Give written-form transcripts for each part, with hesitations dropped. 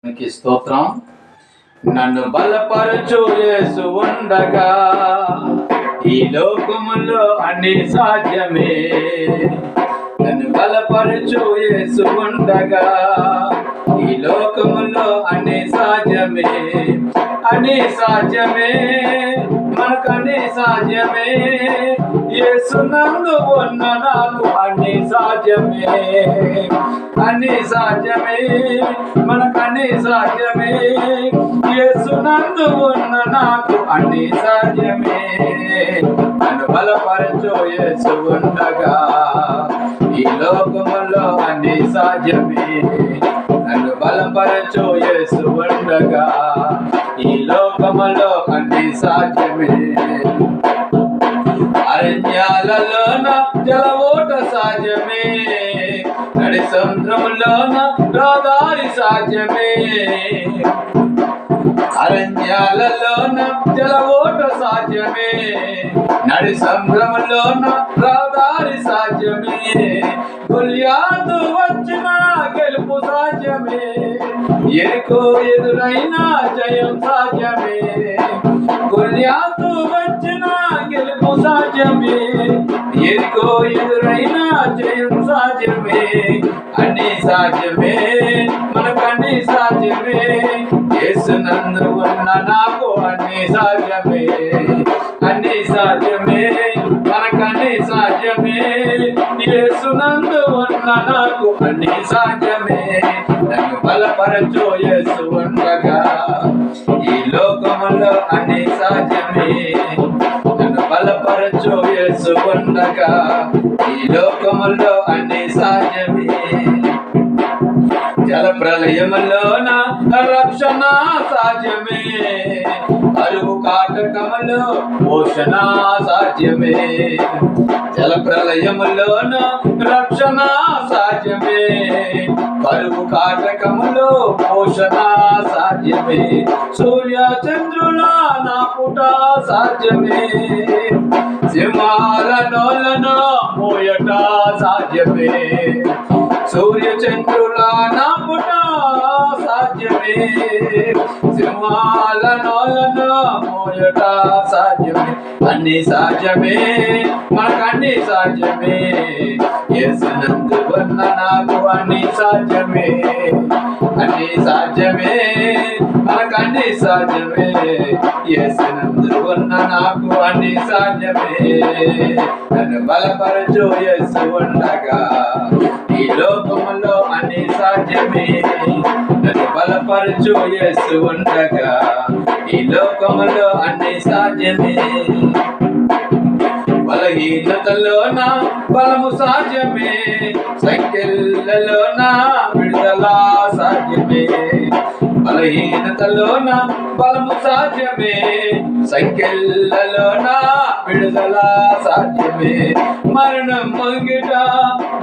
స్తోత్రం. నన్ను బలపరచు యేసు ఉండగా ఈ లోకములో అన్ని సాధ్యమే. నన్ను బలపరచు యేసు ఉండగా ఈ లోకములో అన్ని సాధ్యమే. అన్ని సాధ్యమే, మనకన్ని సాధ్యమే. యేసు నందు ఉన్న నాకు అన్ని సాధ్యమే. అన్ని సాధ్యమే, మనకన్ని సాధ్యమే. యేసు నందు ఉన్న నాకు అన్ని సాధ్యమే. నన్ను బలపరచు యేసు ఉండగా ఈ లోకములో అన్ని సాధ్యమే. నన్ను బలపరచు యేసు ఉండగా ఈ లోకములో అన్ని సాధ్యమే. అరణ్యాలలోన జలవోట సాధ్యమే, నడి సముద్రములోన రహదారి సాధ్యమే. అరణ్యాలలోన జలవోట సాధ్యమే, నడి సముద్రములోన రహదారి సాధ్యమే. గొల్యాతు వచ్చిన గెలుపు సాధ్యమే, ఎరుకో ఎదురైన జయం సాధ్యమే. గొల్యాతు వచ్చిన గెలుపు సాధ్యమే, ఎరుకో ఎదురైన జయం సాధ్యమే. అన్ని సాధ్యమే, మనకన్ని సాధ్యమే. యేసు నందు ఉన్న నాకు అన్ని సాధ్యమే. అన్ని సాధ్యమే, మనకన్ని సాధ్యమే. యేసు నందు ఉన్న నాకు అన్ని సాధ్యమే. నన్ను బలపరచు యేసు ఉండగా ఈ లోకములో అన్ని సాధ్యమే. నన్ను బలపరచు యేసు ఉండగా ఈ లోకములో అన్ని సాధ్యమే. జల ప్రళయములోన రక్షణ సాధ్యమే, అరువు కాటకములో పోషణ సాధ్యమే. జల ప్రళయములోన రక్షణ సాధ్యమే, కరువు కాటకములో పోషణ సాధ్యమే. సూర్య చంద్రుల నా పుట సాధ్యమే, సింహాల నోలను మోయట సాధ్యమే. సూర్య చంద్రుల నా పుట సాధ్యమే, సింహాల నోలను మోయట సాధ్యమే. అన్ని సాధ్యమే, మనకన్ని సాధ్యమే. యేసు నందు ఉన్న నాకు అన్ని సాధ్యమే. అన్ని సాధ్యమే, మనకన్ని సాధ్యమే. యేసు నందు ఉన్న నాకు అన్ని సాధ్యమే. నన్ను బలపరచు యేసు ఉండగా ఈ లోకములో అన్ని సాధ్యమే. నన్ను బలపరచు యేసు ఉండగా ఈ లోకములో అన్ని సాధ్యమే. బలహీనతలోన బలము సాధ్యమే, సంఖ్యలలోన విడుదల సాధ్యమే. బలహీనతలోన బలము సాధ్యమే, సంఖ్యలలోన విడుదల సాధ్యమే. మరణం మంగిట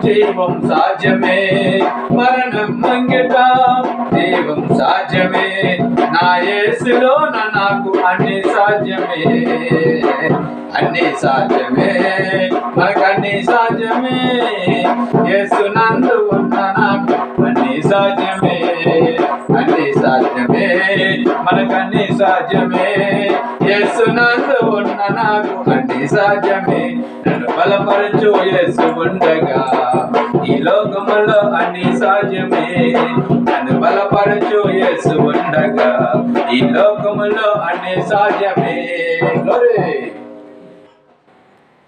జీవం సాధ్యమే, మరణం మంగిట జీవం సాధ్యమే. నా యేసులోన నాకు అన్ని సాధ్యమే. అన్ని సాధ్యమే, మనకన్ని సాధ్యమే. యేసు నందు ఉన్న నాకు అన్ని సాధ్యమే. అన్ని సాధ్యమే, మనకన్ని సాధ్యమే. యేసు నందు ఉన్న నాకు అన్ని సాధ్యమే. నన్ను బలపరచు యేసు ఉండగా ఈ లోకములో అన్ని సాధ్యమే. నన్ను బలపరచు యేసు ఉండగా ఈ లోకములో అన్ని సాధ్యమే.